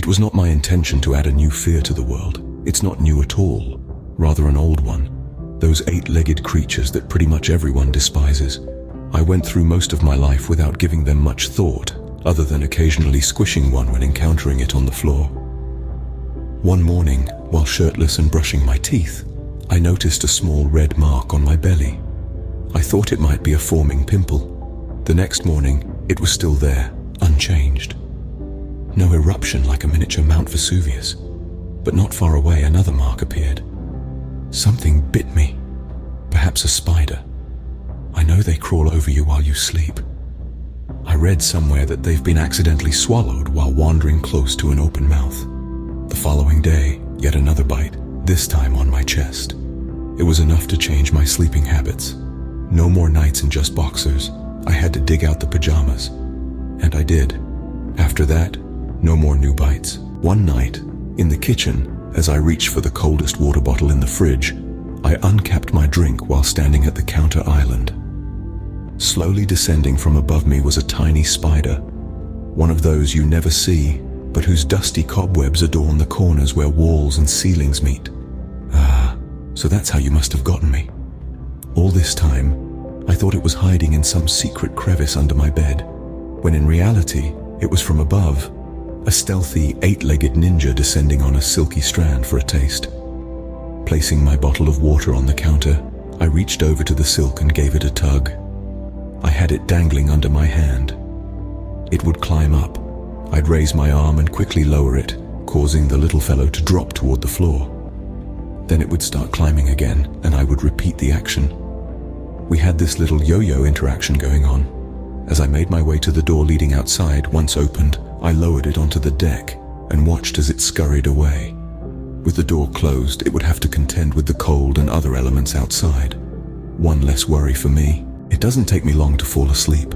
It was not my intention to add a new fear to the world. It's not new at all, rather an old one. Those eight-legged creatures that pretty much everyone despises. I went through most of my life without giving them much thought, other than occasionally squishing one when encountering it on the floor. One morning, while shirtless and brushing my teeth, I noticed a small red mark on my belly. I thought it might be a forming pimple. The next morning, it was still there, unchanged. No eruption like a miniature Mount Vesuvius, but not far away another mark appeared. Something bit me, perhaps a spider. I know they crawl over you while you sleep. I read somewhere that they've been accidentally swallowed while wandering close to an open mouth. The following day, yet another bite, this time on my chest. It was enough to change my sleeping habits. No more nights in just boxers. I had to dig out the pajamas. And I did. After that, no more new bites. One night, in the kitchen, as I reached for the coldest water bottle in the fridge, I uncapped my drink while standing at the counter island. Slowly descending from above me was a tiny spider, one of those you never see, but whose dusty cobwebs adorn the corners where walls and ceilings meet. Ah, so that's how you must have gotten me. All this time, I thought it was hiding in some secret crevice under my bed, when in reality, it was from above, a stealthy, eight-legged ninja descending on a silky strand for a taste. Placing my bottle of water on the counter, I reached over to the silk and gave it a tug. I had it dangling under my hand. It would climb up. I'd raise my arm and quickly lower it, causing the little fellow to drop toward the floor. Then it would start climbing again, and I would repeat the action. We had this little yo-yo interaction going on. As I made my way to the door leading outside, once opened, I lowered it onto the deck and watched as it scurried away. With the door closed, it would have to contend with the cold and other elements outside. One less worry for me. It doesn't take me long to fall asleep.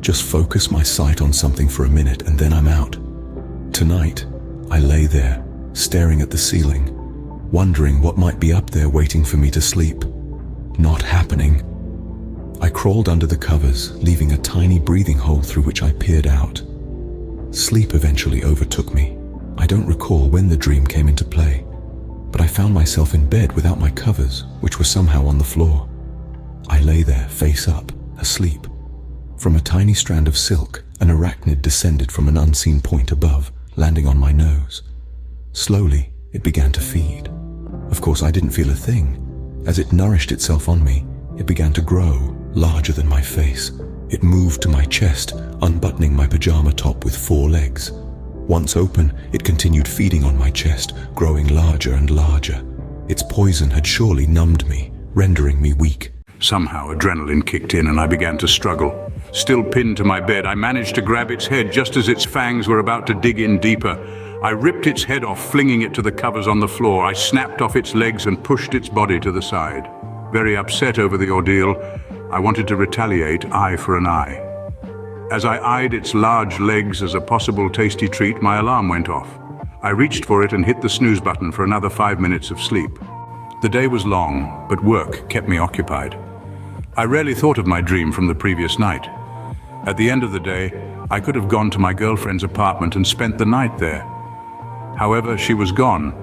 Just focus my sight on something for a minute and then I'm out. Tonight, I lay there, staring at the ceiling, wondering what might be up there waiting for me to sleep. Not happening. I crawled under the covers, leaving a tiny breathing hole through which I peered out. Sleep eventually overtook me. I don't recall when the dream came into play, but I found myself in bed without my covers, which were somehow on the floor. I lay there, face up, asleep. From a tiny strand of silk, an arachnid descended from an unseen point above, landing on my nose. Slowly, it began to feed. Of course, I didn't feel a thing. As it nourished itself on me, it began to grow, larger than my face. It moved to my chest, unbuttoning my pajama top with 4 legs. Once open, it continued feeding on my chest, growing larger and larger. Its poison had surely numbed me, rendering me weak. Somehow adrenaline kicked in and I began to struggle. Still pinned to my bed, I managed to grab its head just as its fangs were about to dig in deeper. I ripped its head off, flinging it to the covers on the floor. I snapped off its legs and pushed its body to the side. Very upset over the ordeal, I wanted to retaliate eye for an eye. As I eyed its large legs as a possible tasty treat, my alarm went off. I reached for it and hit the snooze button for another 5 minutes of sleep. The day was long, but work kept me occupied. I rarely thought of my dream from the previous night. At the end of the day, I could have gone to my girlfriend's apartment and spent the night there. However, she was gone,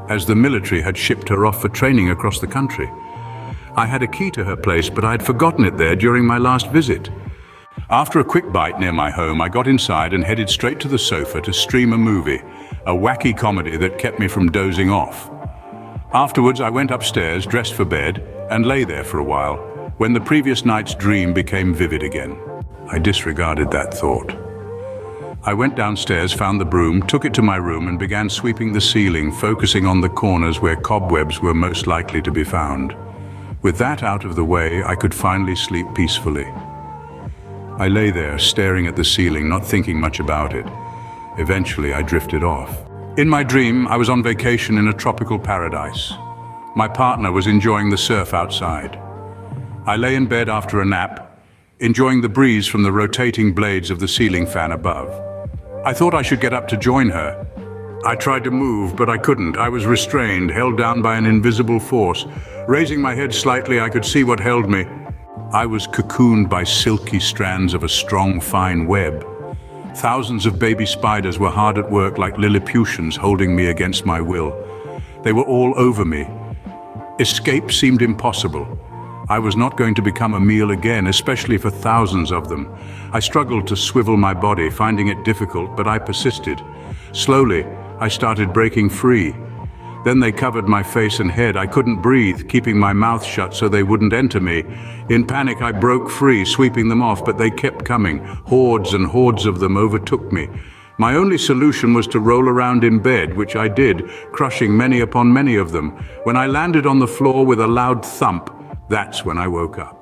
as the military had shipped her off for training across the country. I had a key to her place, but I had forgotten it there during my last visit. After a quick bite near my home, I got inside and headed straight to the sofa to stream a movie, a wacky comedy that kept me from dozing off. Afterwards, I went upstairs, dressed for bed, and lay there for a while, when the previous night's dream became vivid again. I disregarded that thought. I went downstairs, found the broom, took it to my room and began sweeping the ceiling, focusing on the corners where cobwebs were most likely to be found. With that out of the way, I could finally sleep peacefully. I lay there, staring at the ceiling, not thinking much about it. Eventually, I drifted off. In my dream, I was on vacation in a tropical paradise. My partner was enjoying the surf outside. I lay in bed after a nap, enjoying the breeze from the rotating blades of the ceiling fan above. I thought I should get up to join her. I tried to move, but I couldn't. I was restrained, held down by an invisible force. Raising my head slightly, I could see what held me. I was cocooned by silky strands of a strong, fine web. Thousands of baby spiders were hard at work like Lilliputians holding me against my will. They were all over me. Escape seemed impossible. I was not going to become a meal again, especially for thousands of them. I struggled to swivel my body, finding it difficult, but I persisted. Slowly, I started breaking free. Then they covered my face and head. I couldn't breathe, keeping my mouth shut so they wouldn't enter me. In panic, I broke free, sweeping them off, but they kept coming. Hordes and hordes of them overtook me. My only solution was to roll around in bed, which I did, crushing many upon many of them. When I landed on the floor with a loud thump, that's when I woke up.